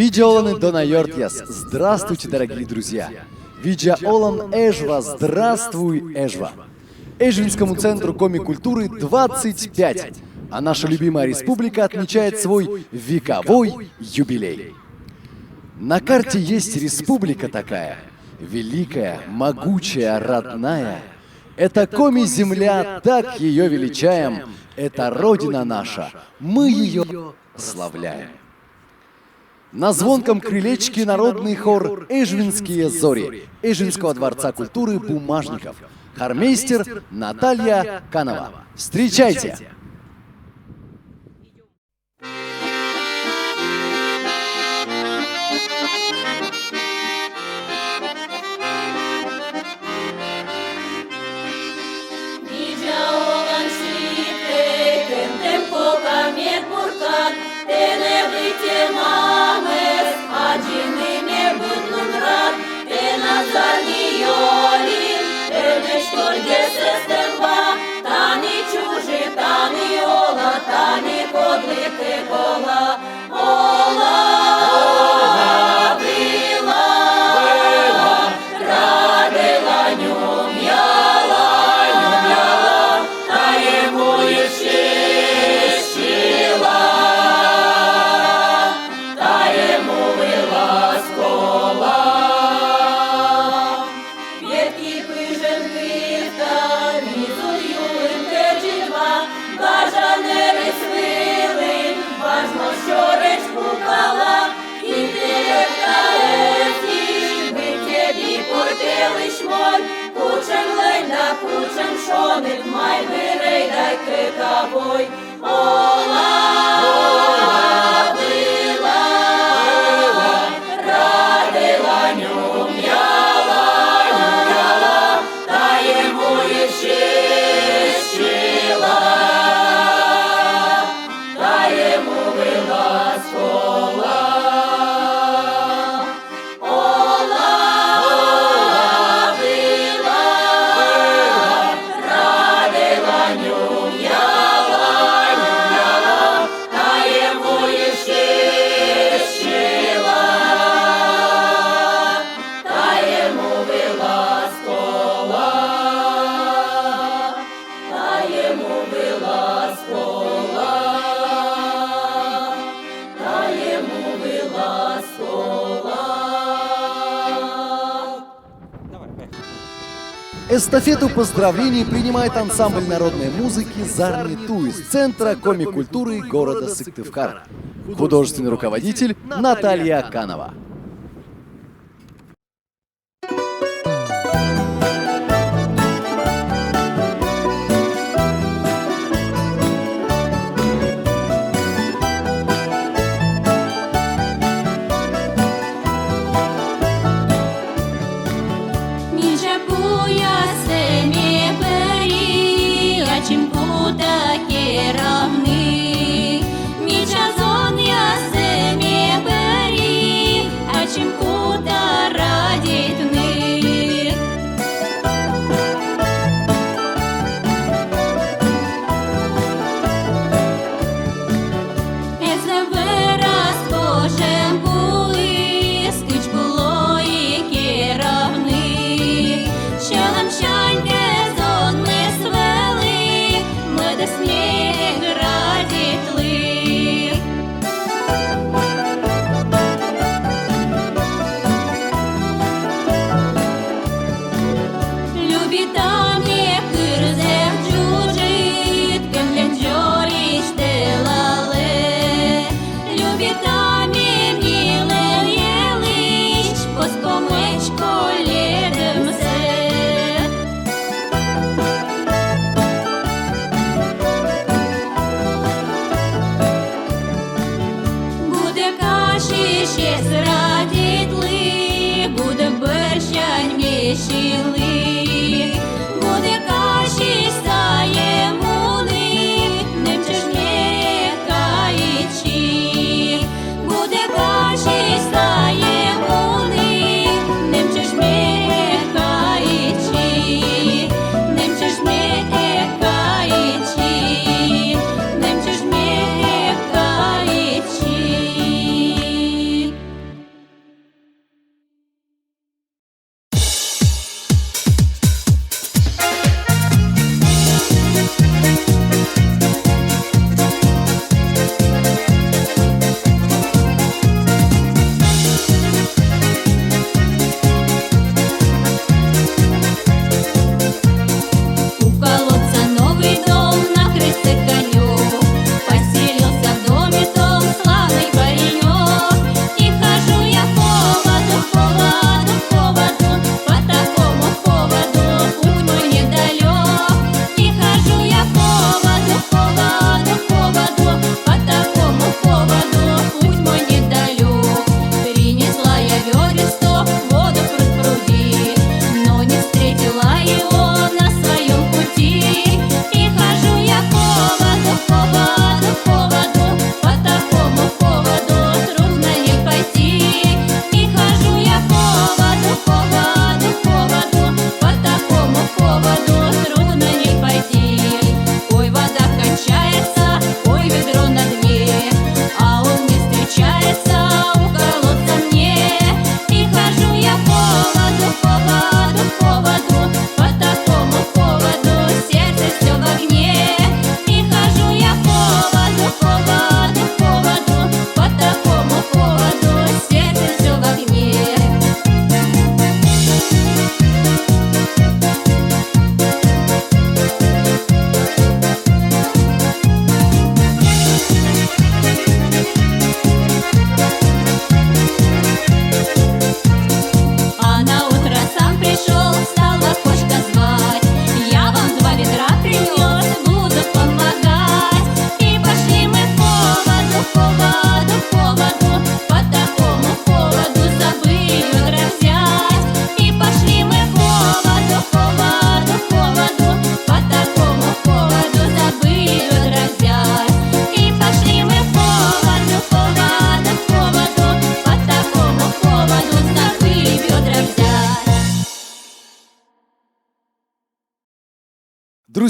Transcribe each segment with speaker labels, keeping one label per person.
Speaker 1: Видеоланы Дона Йортьяс. Здравствуйте, дорогие друзья. Видя Олан Эжва. Здравствуй, Эжва. Эжвинскому центру комик-культуры 25, а наша любимая республика отмечает свой вековой юбилей. На карте есть республика такая, великая, могучая, родная. Это коми-земля, так ее величаем, это родина наша, мы ее славляем. На звонком крылечке народный хор «Эжвинские зори» Эжвинского дворца культуры Бумажников. Хормейстер Наталья Канова. Встречайте!
Speaker 2: Пучем шонит, май вирей, дай киковой. Ола, вила, радила нюм яла, та йому єщила, та йому вила скола.
Speaker 1: Эстафету поздравлений принимает ансамбль народной музыки «Зарни Ту» из Центра комик-культуры города Сыктывкар. Художественный руководитель Наталья Канова.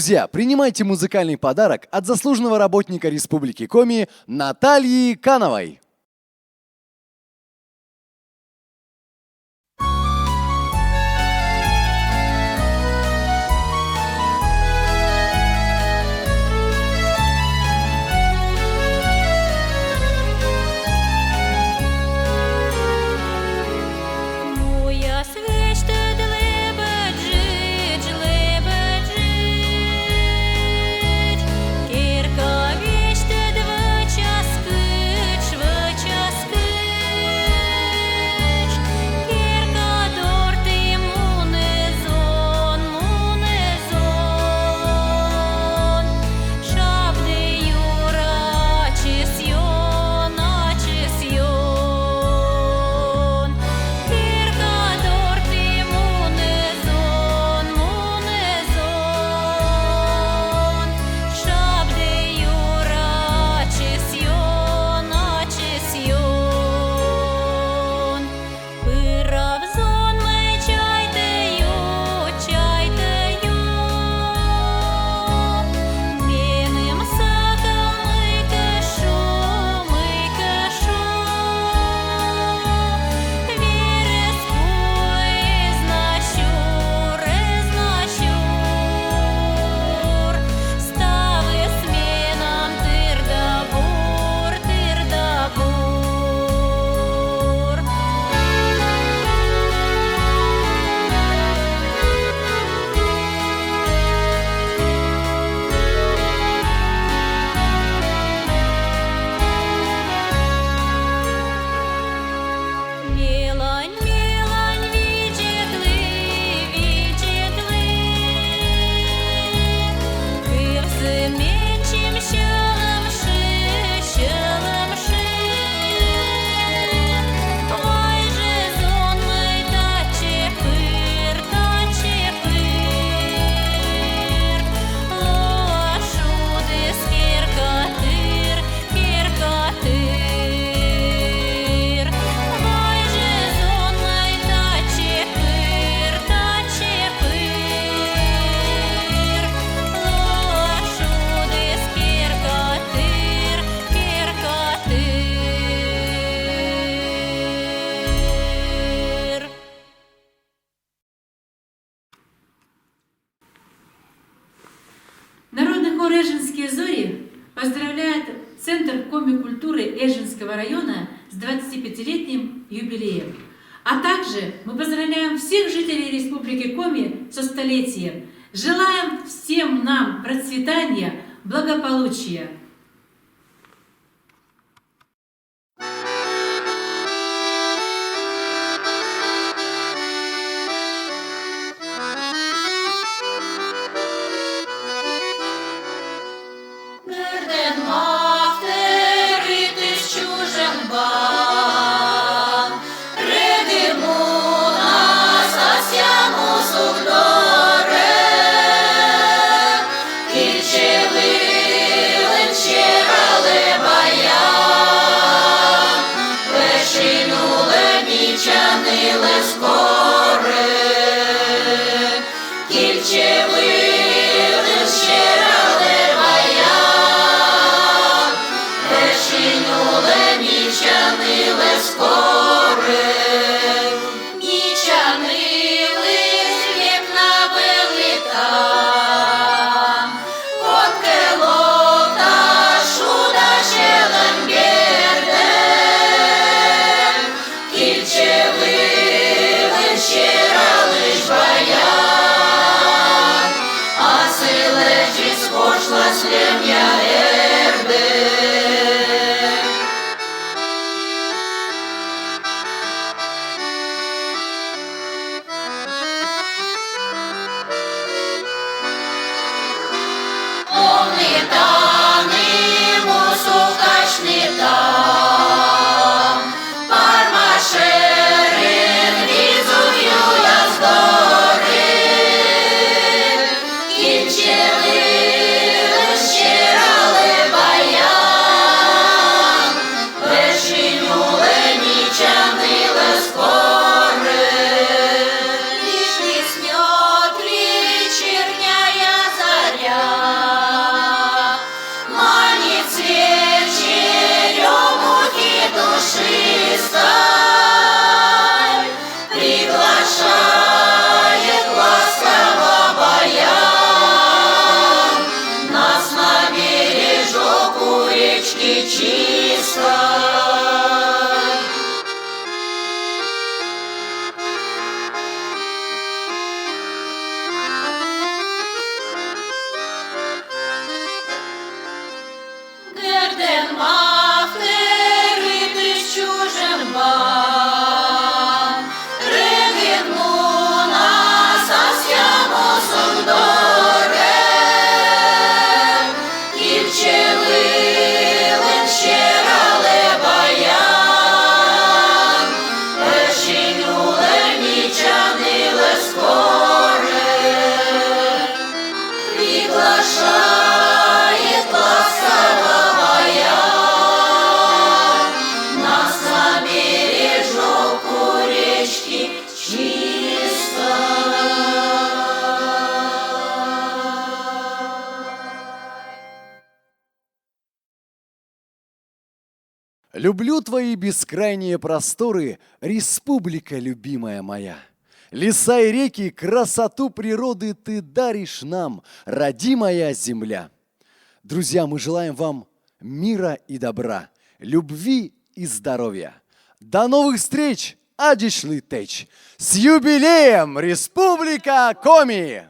Speaker 1: Друзья, принимайте музыкальный подарок от заслуженного работника Республики Коми Натальи Кановой.
Speaker 3: Народный хор «Эженские зори» поздравляет Центр коми-культуры Эженского района с 25-летним юбилеем. А также мы поздравляем всех жителей Республики Коми со столетием. Желаем всем нам процветания, благополучия.
Speaker 2: Кінчили ще річки чиста. Герден махтери чужим бан, ревідну нас асямо сундорем, і вчелилин щерале баян, першинюле нічаниле скоре, приглашает ласковая нас на бережок у речки чисто.
Speaker 1: Люблю твои бескрайние просторы, республика любимая моя. Леса и реки, красоту природы ты даришь нам, родимая земля. Друзья, мы желаем вам мира и добра, любви и здоровья. До новых встреч, Адишлы Теч! С юбилеем, Республика Коми!